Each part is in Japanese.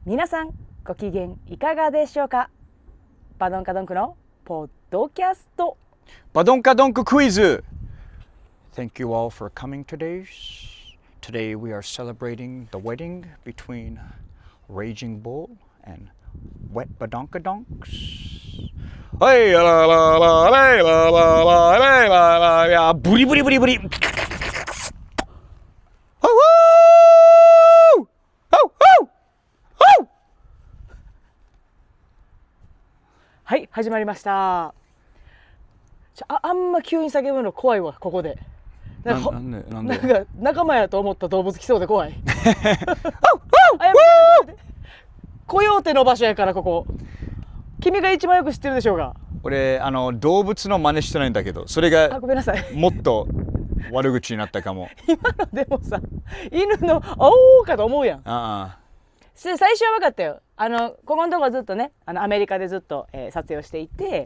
皆さんご機嫌いかがでしょうか。バドンカドンクのポッドキャストバドンカドンククイズ。 Thank you all for coming today. Today we are celebrating the wedding between Raging Bull and Wet Badonkadonks. はいラララララララララブリブリブリブリはい、始まりました。あんま急に叫ぶの怖いわ、ここで。なんか仲間やと思った動物来そうで怖い。コヨーテの場所やからここ。君が一番よく知ってるでしょうが。俺動物の真似してないんだけど、それがごめんなさい。もっと悪口になったかも。今のでもさ、犬のおーかと思うやん。最初は分かったよ。ここのとこはずっとね、アメリカでずっと、撮影をしていて、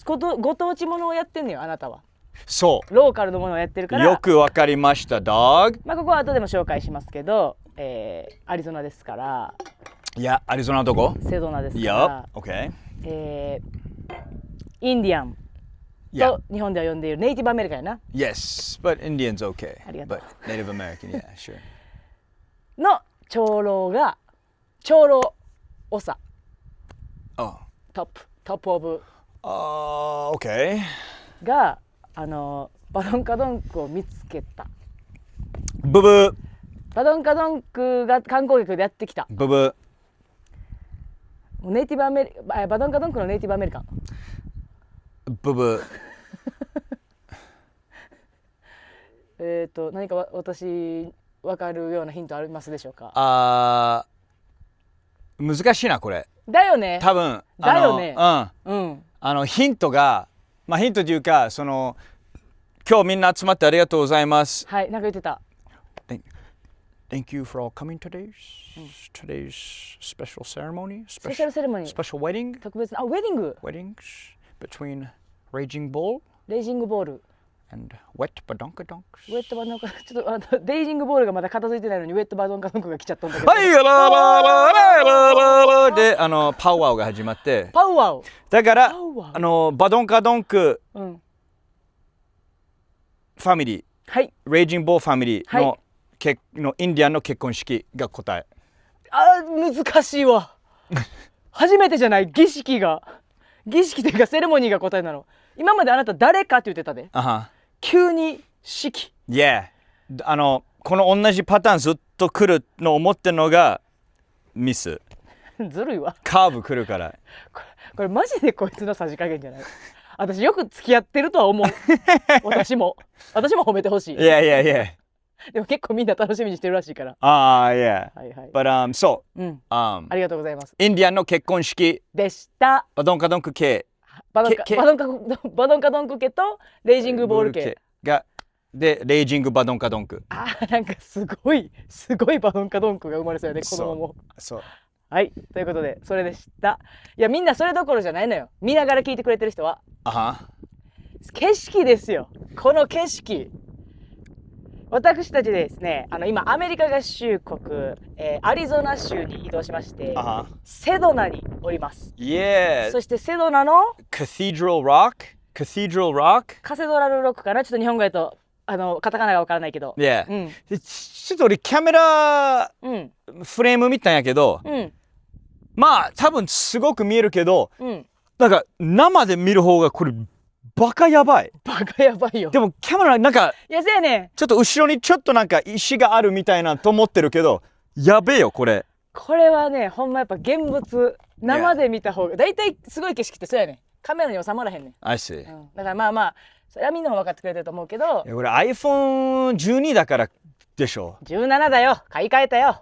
ご当地ものをやってんのよ、あなたは。そうローカルのものをやってるから。よくわかりました、ドッグ。ここは後でも紹介しますけど、アリゾナですから。いや、アリゾナどこ？セドナですから。OK。インディアンと日本では呼んでいるネイティブアメリカンやな。Yes, but Indians okay. ありがとう。But Native American, yeah, sure. の長老が長老長トップオブOK がバドンカドンクを見つけた。ブブバドンカドンクが観光客でやってきた。ブブネイティブバドンカドンクのネイティブアメリカン。ブブ何か私分かるようなヒントありますでしょうか。難しいなこれ。だよね。多分だよね。ヒントがヒントというか今日みんな集まってありがとうございます。はい、なんか言ってた。Thank you for all coming today's special ceremony. Special ceremony. Special wedding. 特別なウェディング。Weddings between Raging Bull. レイジングボール。And Wet Badonkadonks. ウェットバドンカちょっとレイジングボールがまだ片付いてないのにウェットバドンカドンクが来ちゃったんだけど。はいラララララでパワーが始まって。パワー。だからバドンカドンクファミリー、はい、レイジングボールファミリーのインディアンの結婚式が答え。難しいわ。初めてじゃない。儀式というかセレモニーが答えなの。今まであなた誰かって言ってたで。急に式。Yeah。この同じパターンずっと来るの思ってるのがミス。ずるいわ。カーブ来るから。これマジでこいつのさじ加減じゃない。私よく付き合ってるとは思う。私も褒めてほしい。いやいやいや。でも結構みんな楽しみにしてるらしいから。yeah。はいはい。But そう。ありがとうございます。インディアンの結婚式でした。バドンカドンク系。バドンカドンク家とレイジングボール家がでレイジングバドンカドンク。なんかすごいバドンカドンクが生まれそうやね、子供も。そうはい、ということでそれでした。いやみんなそれどころじゃないのよ。見ながら聞いてくれてる人は。景色ですよ。この景色。私たちですね、今アメリカ合衆国、アリゾナ州に移動しまして、セドナにおります。そしてセドナのカセドラルロックかな。ちょっと日本語やとカタカナがわからないけど。ちょっと俺キャメラフレーム見たんやけど、多分すごく見えるけど、なんか生で見る方がこれバカやばいよ。でもキャメラなんかいやせやね、ちょっと後ろにちょっとなんか石があるみたいなと思ってるけど、やべえよこれはね、ほんまやっぱ現物生で見た方がだいたいすごい景色ってそうやねん。カメラに収まらへんねん。I see。だからそれはみんなも分かってくれてると思うけど。俺 iPhone12 だからでしょ。17だよ。買い替えたよ。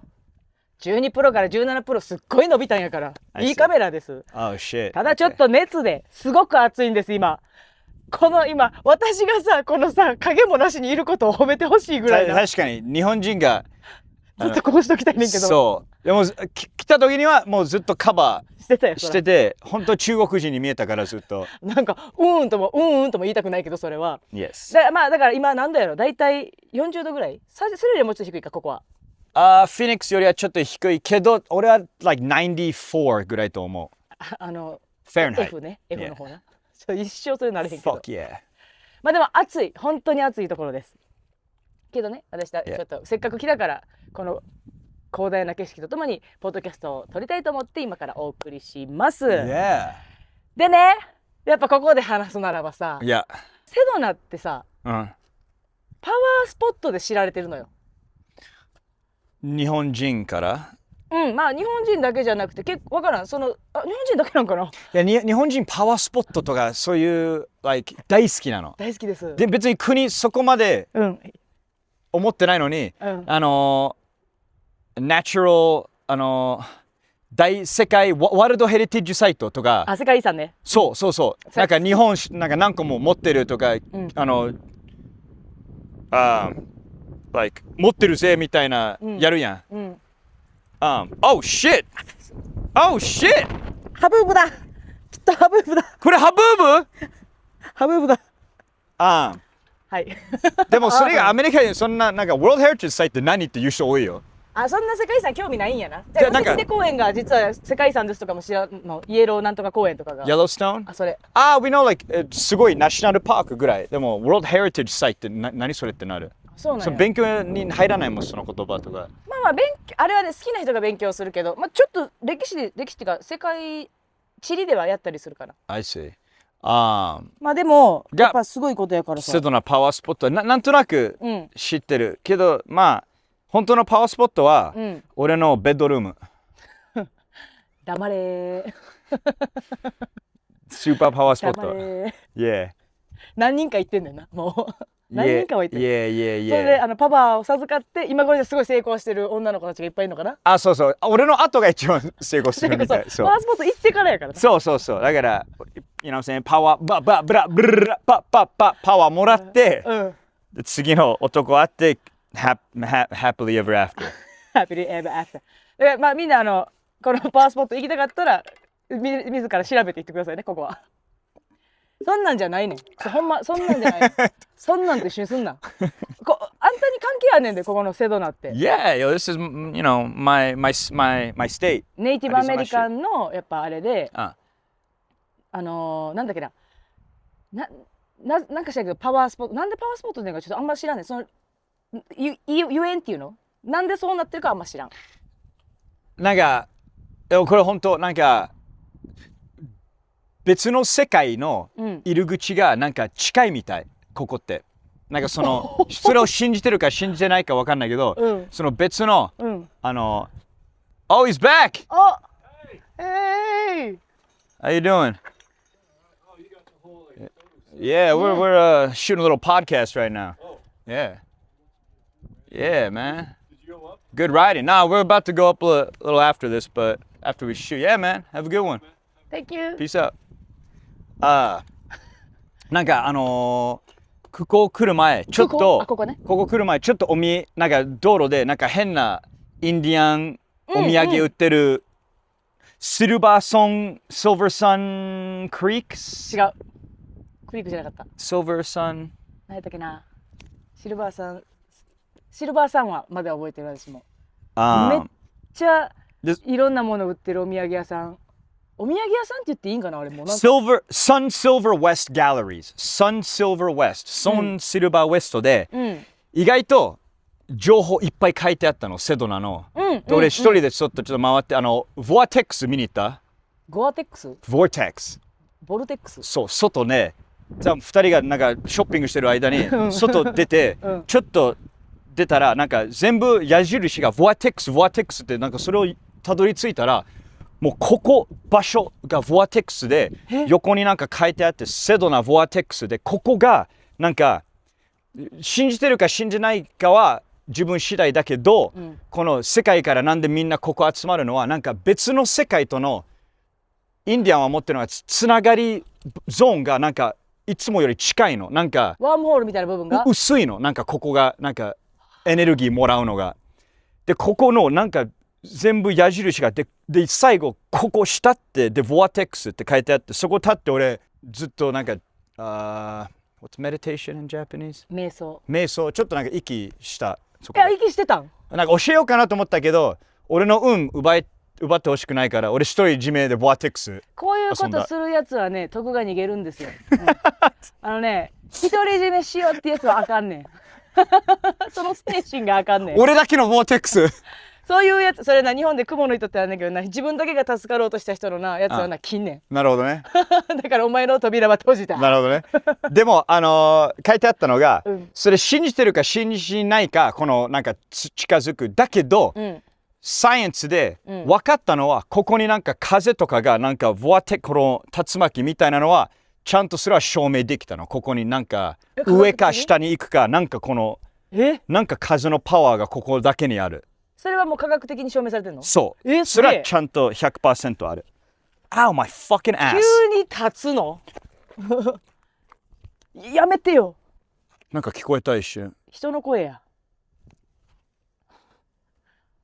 12プロから17プロすっごい伸びたんやから。いいカメラです。ただちょっと熱ですごく暑いんです今。今私がさこのさ影もなしにいることを褒めてほしいぐらいな。確かに日本人がずっとこうしときたいねんけど。そうでも来た時にはもうずっとカバーしてて、本当中国人に見えたからずっとなんかうんとも言いたくないけどそれは。Yes。だから今なんだやろ、だいたい40度ぐらい。それよりもうちょっと低いかここは。フィニックスよりはちょっと低いけど、俺はlike 94ぐらいと思う。Fahrenheit F ね、F の方な。一生それなれへんけど。Fuck yeah。まあでも暑い、本当に暑いところです。けどね、私たちょっとせっかく来たからこの広大な景色とともにポッドキャストを撮りたいと思って今からお送りします。Yeah。でね、やっぱここで話すならばさ、いや、セドナってさ、パワースポットで知られてるのよ。日本人から。まあ日本人だけじゃなくて結構わからん、日本人だけなんかな。いや、日本人パワースポットとかそういう、like、大好きなの。大好きです。で別に国そこまで思ってないのに、ナチュラル大世界ワールドヘリテージサイトとか、世界遺産ね。そうなんか日本なんか何個も持ってるとか、like 持ってるぜみたいな、やるやん。Oh shit! Oh shit! ハブーブだ。きっとハブーブだ。これハブーブ？ハブーブだ。はい。でもそれがアメリカでそんななんか World Heritage Site って何って言う人多いよ。そんな世界遺産興味ないんやな。じゃあ国で公園が実は世界遺産ですとかも知らんの。イエローなんとか公園とかが。Yellowstone？それ。We know like すごいナショナルパークぐらい。でも World Heritage Site って何それってなる。そうなんや。勉強に入らないもんその言葉とか。まああれはね好きな人が勉強するけど、ちょっと歴史っていうか世界地理ではやったりするかな。I see。でもやっぱすごいことやからさ。セドナパワースポットなんとなく知ってる、けど本当のパワースポットは、俺のベッドルーム。黙れー。スーパーパワースポット。黙れー。Yeah。何人か言ってんねんな、もう。何人かは言ってる。Yeah。それでパワーを授かって今頃ですごい成功してる女の子たちがいっぱいいるのかな。そう。俺の後が一番成功してるみたい。パワースポット行ってからやから。そう。だから、you know what I'm saying? パワーパワーもらって、次の男会って。Happily ever after. Happily ever after. だからみんなこのパワースポット行きたかったら自ら調べていってくださいね、ここは。そんなんじゃないねん。ほんまそんなんじゃない。そんなんと一緒にすんな。あんたに関係あんねんで、ここのセドナって。Yeah, this is my state. ネイティブアメリカンのやっぱあれで、なんだっけな。なんか知らんけどパワースポット、なんでパワースポットっていうのかちょっとあんま知らんねん。ゆえんっていうのなんでそうなってるかあんま知らん。なんかこれ本当なんか別の世界の入り口がなんか近いみたい、ここってなんかそれを信じてるか信じてないか分かんないけど、その別のOh, he's back! Hey! How you doing? Yeah, we're shooting a little podcast right now. Yeah, man. Did you go up? Good riding. We're about to go up a little after this, but after we shoot. Yeah, man. Have a good one. Thank you. Peace out. なんかここ来る前ちょっとここ来る前ちょっとなんか道路でなんか変なインディアンお土産売ってるシルバーサンクリーク。違う。クリークじゃなかった。シルバーサン。何やったっけな。シルバーサンはまだ覚えてる私も。めっちゃいろんなもの売ってるお土産屋さん。お土産屋さんって言っていいんかな、あれも。Sun Silver West Galleries。Sun Silver West。Sun Silver West で、意外と情報いっぱい書いてあったの、セドナの。俺一人でちょっと回って、Vortex 見に行った？ゴアテックス？ Vortex。ボルテックス？そう、外ね。2人がなんかショッピングしてる間に外出て、ちょっと出たらなんか全部矢印が Vortex ってなんかそれをたどり着いたらもうここ場所が Vortex で横になんか書いてあってセドナ Vortex でここがなんか信じてるか信じないかは自分次第だけど、この世界からなんでみんなここ集まるのはなんか別の世界とのインディアンは持ってるのがつながりゾーンがなんかいつもより近いの。なんかワームホールみたいな部分が薄いの。なんかここがなんかエネルギーもらうのが。でここのなんか全部矢印がで最後ここ下ってで Vortex って書いてあってそこ立って俺ずっとなんかWhat's meditation in Japanese? 瞑想ちょっとなんか息した。いや息してたん？なんか教えようかなと思ったけど、俺の運奪ってほしくないから、俺一人自明でボアテックス。こういうことするやつはね、徳が逃げるんですよ。独り占めしようってやつはあかんねん。その精神があかんねん。俺だけのボアテックス。そういうやつ、それな、日本で雲の糸ってあるんだけどな、自分だけが助かろうとした人のな、やつはな、切んねん。なるほどね。だからお前の扉は閉じた。なるほどね。でも、書いてあったのが、うん、それ信じてるか信じないか、このなんか近づく。だけど、うん、サイエンスで分かったのは、ここになんか風とかが、なんかボアテックの竜巻みたいなのは、ちゃんとそれは証明できたの。ここになんか上か下に行くか、なんかこの、なんか風のパワーがここだけにある。それはもう科学的に証明されてるの？そう。それはちゃんと 100% ある。Ow, my fucking ass. 急に立つのやめてよ。なんか聞こえた一瞬。人の声や。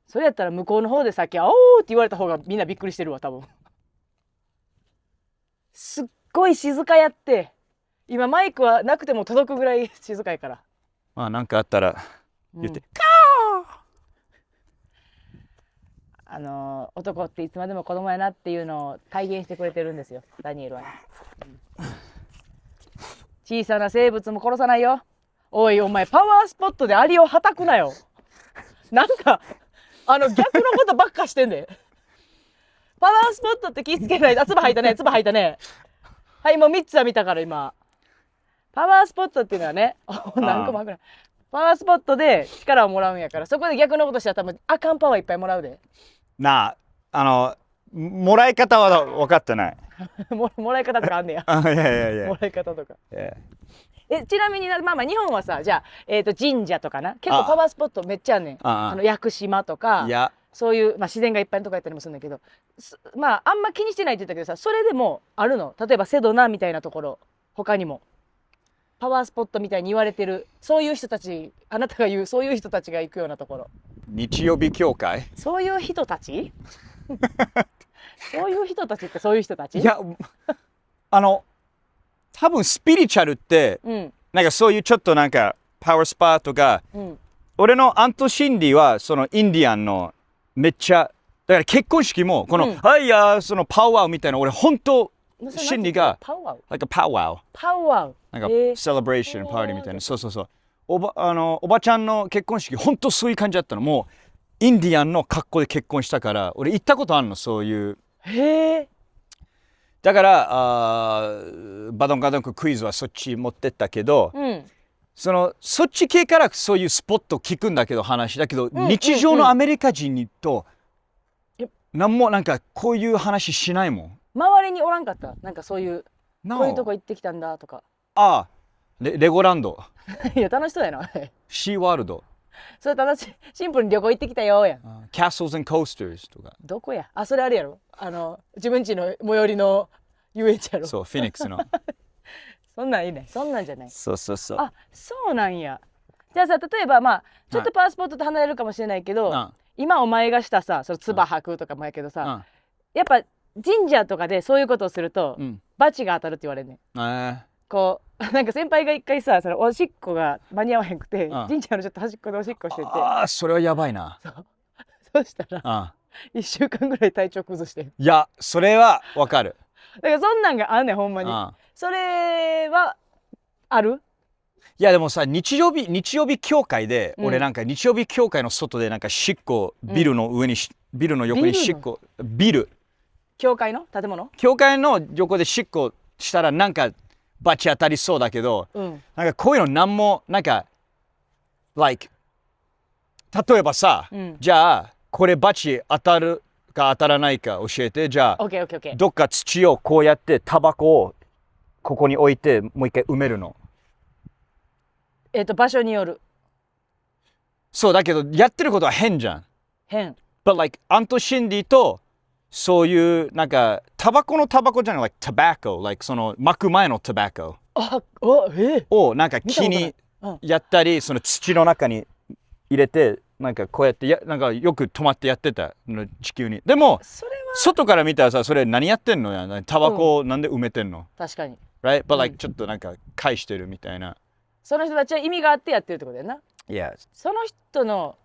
それやったら向こうの方でさっき「あおー」って言われた方がみんなびっくりしてるわ多分。すっごい静かやって。今マイクはなくても届くぐらい静かやから。まあなんかあったら言って、男っていつまでも子供やなっていうのを体現してくれてるんですよ、ダニエルはね。小さな生物も殺さないよ。おいお前パワースポットでアリをはたくなよ。なんか逆のことばっかしてんで。パワースポットって気ぃつけないと。唾吐いたね、唾吐いたね。はい、もう3つは見たから今。パワースポットっていうのはね、何個もあくない。パワースポットで力をもらうんやから、そこで逆のことしたら多分あかんパワーいっぱいもらうで。なあ、もらい方は分かってない。もらい方とかあんねや。いや。もらい方とか。ちなみにまあ日本はさ、じゃあ、神社とかな、結構パワースポットめっちゃあんねん。屋久島とか、そういう、自然がいっぱいのとこやったりもするんだけど、あんま気にしてないって言ったけどさ、それでもあるの？例えばセドナみたいなところ、他にも。パワースポットみたいに言われてる、そういう人たち、あなたが言うそういう人たちが行くようなところ。日曜日教会？そういう人たち？そういう人たちってそういう人たち？いや、多分スピリチュアルって、なんかそういうちょっとなんかパワースパとか、俺のアントシンディはそのインディアンのめっちゃ、だから結婚式もこの、そのパワーみたいな、俺本当心理がパワー、なんかパワー、なんかセレブレーションパーティーみたいな、そうおばちゃんの結婚式本当そういう感じだったの。もうインディアンの格好で結婚したから、俺行ったことあるの、そういう。だからバドンカドンククイズはそっち持ってったけど、そっち系からそういうスポット聞くんだけど、話だけど、日常のアメリカ人と何もなんかこういう話しないもん。周りにおらんかった？なんかそういう、こういうとこ行ってきたんだとか。レゴランド。いや楽しそうやな。シーワールド。それ正しい、シンプルに旅行行ってきたよやん。Castles and Coasters とか。どこや？それあれやろ。自分家の最寄りの遊園地やろ。そう、フィニックスの。そんなんいいね。そんなんじゃない。そう。そうなんや。じゃあさ、例えばちょっとパワースポットと離れるかもしれないけど、今お前がしたさ、その唾吐くとかもやけどさ、やっぱ神社とかでそういうことをすると、罰が当たるって言われるね。こうなんか先輩が一回さ、そのおしっこが間に合わへんくて、神社のちょっと端っこでおしっこしてて、それはやばいな。そうしたら1週間ぐらい体調崩して。いや、それはわかる。だからそんなんがあんねん、ほんまに。それはある？いやでもさ、日曜日教会で、俺なんか日曜日教会の外でなんかしっこ、ビルの横にしっこ、教会の建物？教会の横でしっこしたらなんかバチ当たりそうだけど、なんかこういうのなんもなんか例えばさ、じゃあこれバチ当たるか当たらないか教えて。じゃあどっか土をこうやってタバコをここに置いてもう一回埋めるの。場所による。そうだけどやってることは変じゃん。変。But アントシンディとそういうなんかタバコじゃない、tobacco、その巻く前のタバコをなんか木にやったり、その土の中に入れてなんかこうやってなんかよく止まってやってたの、地球に。でも外から見たらさ、それ何やってんのや、タバコをなんで埋めてんの？確かに。Right? But ちょっとなんか返してるみたいな。その人たちは意味があってやってるってことやな。Yeah. その人の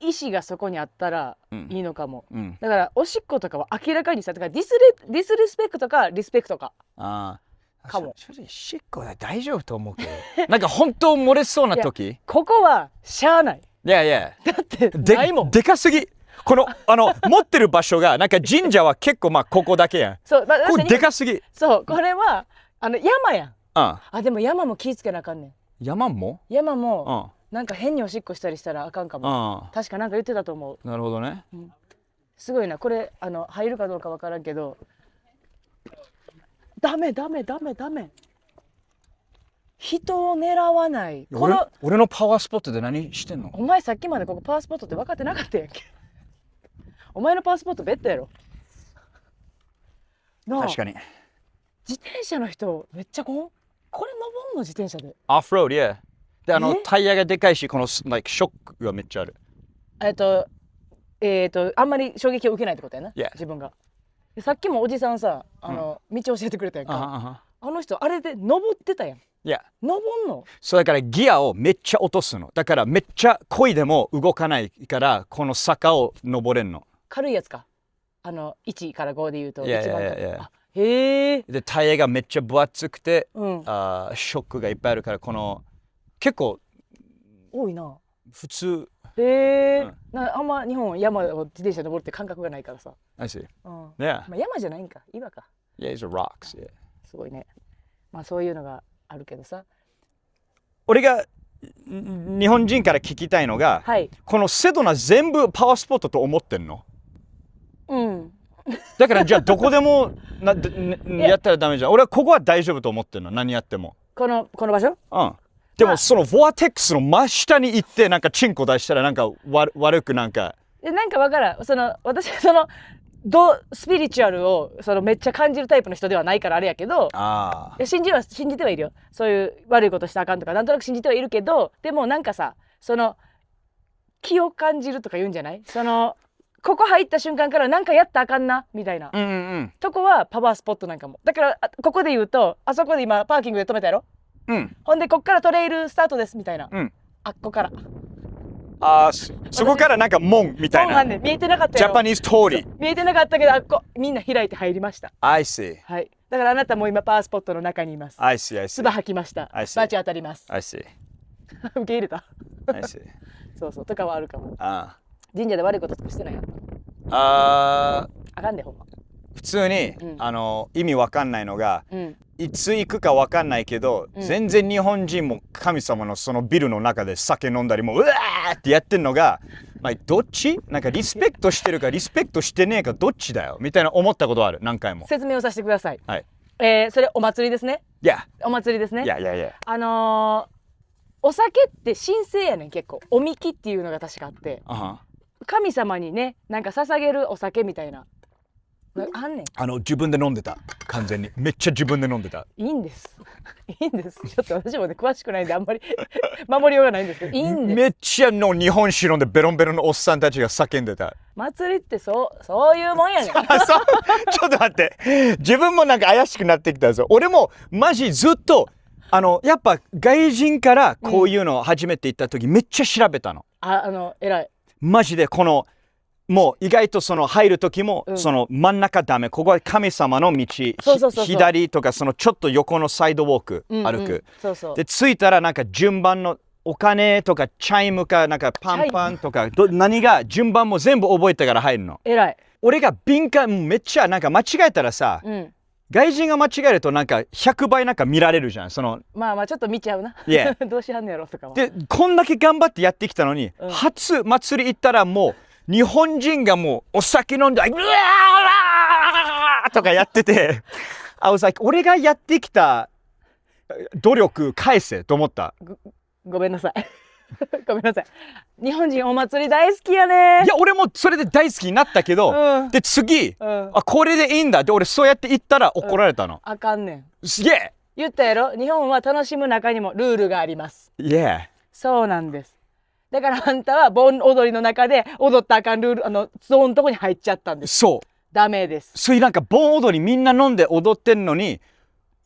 意思がそこにあったらうんいいのかも、うん。だからおしっことかは明らかにさ、だからディスリスペクトかリスペクトかああ。かも。正直しっこは大丈夫と思うけど。なんか本当漏れそうな時。ここはしゃあない。いやいや。だってないもん。でかすぎ。この持ってる場所がなんか神社は結構まあここだけやん。そう、まあ、これでかすぎ。そうこれは山やん。あでも山も気ぃつけなあかんねん。山も？山もなんか変におしっこしたりしたらあかんかも。確かなんか言ってたと思う。なるほどね。すごいな、これ入るかどうかわからんけど、ダメ。人を狙わない。俺のパワースポットで何してんの？お前さっきまでここパワースポットって分かってなかったやんけ。お前のパワースポットベッドやろ。確かに。自転車の人めっちゃこれ登んの自転車で。オフロード、yeah。でタイヤがでかいし、このショックがめっちゃある。あんまり衝撃を受けないってことやな、Yeah。自分が。さっきもおじさんさ、道教えてくれたやんか。あの人あれで登ってたやん。いや。登んの？そうだからギアをめっちゃ落とすの。だからめっちゃ漕いでも動かないからこの坂を登れんの。軽いやつか。1から5で言うと一番軽い。へえ。でタイヤがめっちゃ分厚くて、ショックがいっぱいあるからこの結構多いな。普通。へえ。あんま日本山を自転車登るって感覚がないからさ。I see。まあ山じゃないんか、岩か。Yeah, it's a rocks. Yeah。すごいね。まあそういうのがあるけどさ。俺が日本人から聞きたいのが、このセドナ全部パワースポットと思ってんの？だからじゃあどこでもやったらダメじゃん。俺はここは大丈夫と思ってんの。何やっても。この場所？でもそのボアテックスの真下に行ってなんかチンコ出したらなんか悪くなんか。なんかわからん。私スピリチュアルをめっちゃ感じるタイプの人ではないからあれやけど、信じてはいるよ。そういう悪いことしたらあかんとかなんとなく信じてはいるけど、でもなんかさ、気を感じるとか言うんじゃない？ここ入った瞬間からなんかやったらあかんなみたいな、とこはパワースポットなんかも。だからここで言うと、あそこで今パーキングで止めたやろ。ほんでこっからトレイルスタートですみたいな。あっこから。そこからなんか門みたいな。見えてなかったよ。ジャパニーズ通り。見えてなかったけど、みんな開いて入りました。I see。はい。だからあなたも今パワースポットの中にいます。I see。唾吐きました。バチ当たります。I see。受け入れた。I see。そうとかはあるかも。神社で悪いこととかしてないやん。あかんでほんま。普通に、意味わかんないのが、いつ行くかわかんないけど、全然日本人も神様のそのビルの中で酒飲んだりもうわーってやってんのが、どっち？なんかリスペクトしてるかリスペクトしてねえかどっちだよみたいな思ったことある。何回も説明をさせてください。はい。それお祭りですね。いや。お祭りですね。いや。お酒って神聖やねん。結構おみきっていうのが確かあって、神様にね、なんか捧げるお酒みたいなあんねん。自分で飲んでた。完全にめっちゃ自分で飲んでた。いいんですちょっと私もね詳しくないんであんまり守りようがないんですけど、いいんです。めっちゃの日本酒飲んでベロンベロンのおっさんたちが叫んでた。祭りってそういうもんやねん。ちょっと待って、自分もなんか怪しくなってきたぞ。俺もマジずっとやっぱ外人からこういうのを初めて行った時、めっちゃ調べたの。偉い。マジでもう意外と入る時も、真ん中ダメ。ここは神様の道。左とかちょっと横のサイドウォーク歩く。で着いたらなんか順番のお金とかチャイムかなんかパンパンとか何が順番も全部覚えてから入るの。偉い。俺が敏感、めっちゃなんか間違えたらさ、外人が間違えるとなんか100倍なんか見られるじゃん。まあちょっと見ちゃうな。どうしはんのやろとかは。でこんだけ頑張ってやってきたのに、初祭り行ったらもう日本人がもうお酒飲んでうわーとかやっててI was like 俺がやってきた努力返せと思った。ごめんなさいごめんなさい。日本人お祭り大好きやね。いや俺もそれで大好きになったけど、で次、これでいいんだで俺そうやって言ったら怒られたの。あかんねん。すげえ言ったやろ。日本は楽しむ中にもルールがあります。そうなんです。だからあんたは盆踊りの中で踊ったらあかんルールゾーンのとこに入っちゃったんです。ダメです。そういうなんか盆踊りみんな飲んで踊ってんのに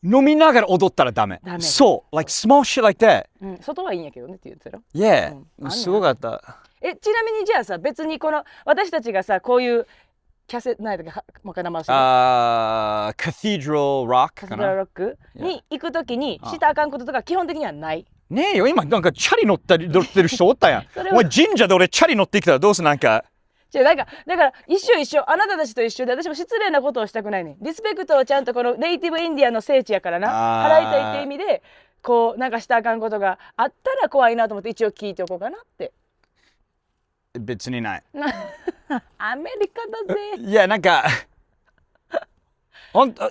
飲みながら踊ったらダメ。そう、like small shit like that。外はいいんやけどねって言ってたよ。Yeah、すごかった。ちなみにじゃあさ、別にこの私たちがさ、こういう何だっけ、もう一回名前教えて。カテドラルロックかな。カテドラルロックに行くときにしたらあかんこととか基本的にはない。ねえよ、今なんかチャリ乗ってる人おったやん。お前神社で俺チャリ乗ってきたらどうするなんか。だから一緒あなたたちと一緒で、私も失礼なことをしたくないね。リスペクトをちゃんとこのネイティブインディアンの聖地やからな、払いたいって意味でこうなんかしたらあかんことがあったら怖いなと思って一応聞いておこうかなって。別にない。アメリカだぜ。いやなんか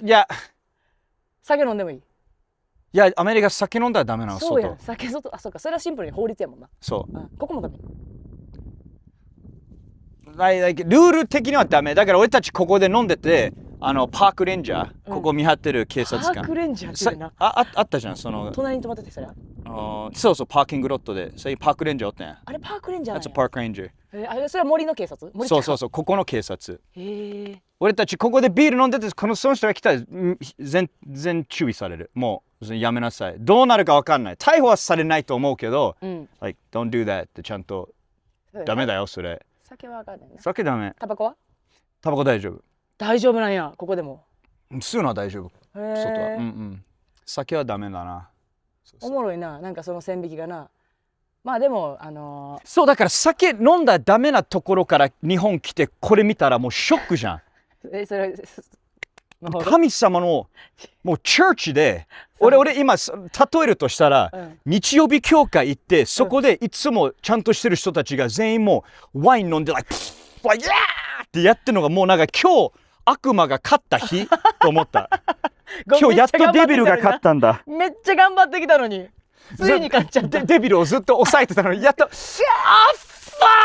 いや酒飲んでもいい。いやアメリカ酒飲んだらダメなの。そうやん、酒外。あ、そうか、それはシンプルに法律やもんな。そう、ここもダメ。ルール的にはダメだから。俺たちここで飲んでて、パークレンジャー、ここ見張ってる警察官、パークレンジャーってな、あったじゃん、その隣に止まってて。それそうそう、パーキングロットでそういうパークレンジャーおったやん。あれパークレンジャーなんや。That's a park ranger。あれそれは森の警察。そうここの警察。俺たちここでビール飲んでて、その人が来たら全注意される。もうやめなさい。どうなるか分かんない。逮捕はされないと思うけど、like don't do that ってちゃんとダメだよそれ。酒は分かんないな。酒ダメ。タバコは？タバコ大丈夫。大丈夫なんや、ここでも。吸うのは大丈夫。外は。酒はダメだな。おもろいな、なんかその線引きがな。まあでもそうだから酒飲んだらダメなところから日本来てこれ見たらもうショックじゃん。それ神様のもうチャーチで俺今例えるとしたら、日曜日教会行ってそこでいつもちゃんとしてる人たちが全員もうワイン飲んでlikeイエーってやってるのがもうなんか今日悪魔が勝った日と思った。今日やっとデビルが勝ったんだ。めっちゃ頑張ってきたのについに勝っちゃった。デビルをずっと抑えてたのにやっとファ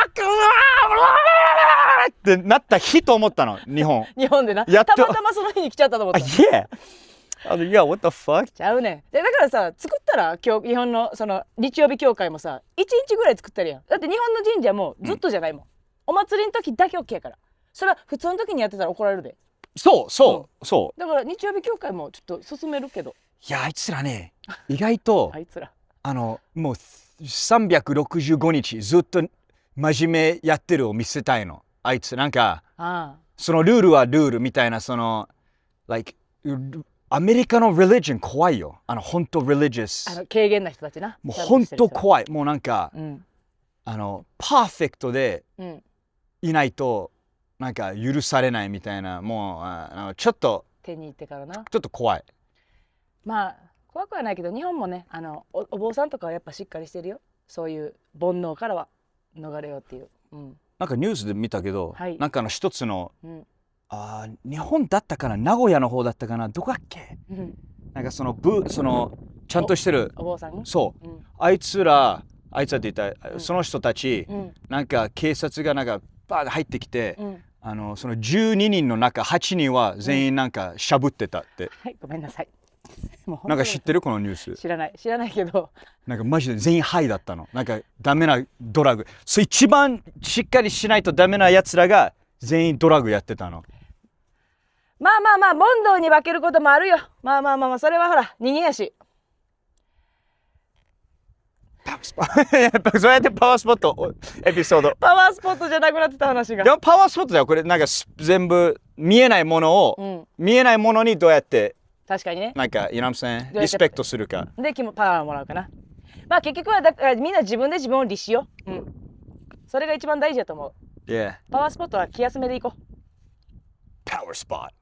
ックってなった日と思ったの。日本でな、たまたまその日に来ちゃったと思った。いやwhat the fuck ちゃうねん。だからさ、作ったら今日日本のその日曜日教会もさ1日ぐらい作ったらやん。だって日本の神社もずっとじゃないもん、お祭りの時だけ OK やから。それは普通の時にやってたら怒られるで。そうだから日曜日教会もちょっと進めるけど。いやあいつらね意外とあいつらもう365日ずっと真面目やってるを見せたいの。あいつなんかそのルールはルールみたいな、その like アメリカの religion 怖いよ。本当 religious 軽減な人たちな。もう本当怖い。もうなんか、パーフェクトでいないとなんか許されないみたいな、もうちょっと手に入ってからな、ちょっと怖い。まあ怖くはないけど、日本もねお坊さんとかはやっぱしっかりしてるよ。そういう煩悩からは逃れようっていう、なんかニュースで見たけど、なんか一つの、日本だったかな、名古屋の方だったかな、どこだっけ、なんかそのちゃんとしてるお坊さん、そう、あいつらって言ったら、その人たち、なんか警察がなんかバーッ入ってきて、その12人の中8人は全員なんかしゃぶってたって。はい、ごめんなさい。なんか知ってるこのニュース？知らないけど、なんかマジで全員ハイだったの。なんかダメなドラッグ、そう一番しっかりしないとダメなやつらが全員ドラッグやってたの。まあ問答に分けることもあるよ。まあそれはほら人間やし。やっぱそうやってパワースポットエピソード。パワースポットじゃなくなってた話が。でもパワースポットだよこれ。なんか全部見えないものを、見えないものにどうやって確かにね、なんかyou know what I'm saying、リスペクトするかでパワーもらうかな。まあ結局はだからみんな自分で自分を律しよう。それが一番大事だと思う。Yeah。パワースポットは気休めでいこう。パワースポット。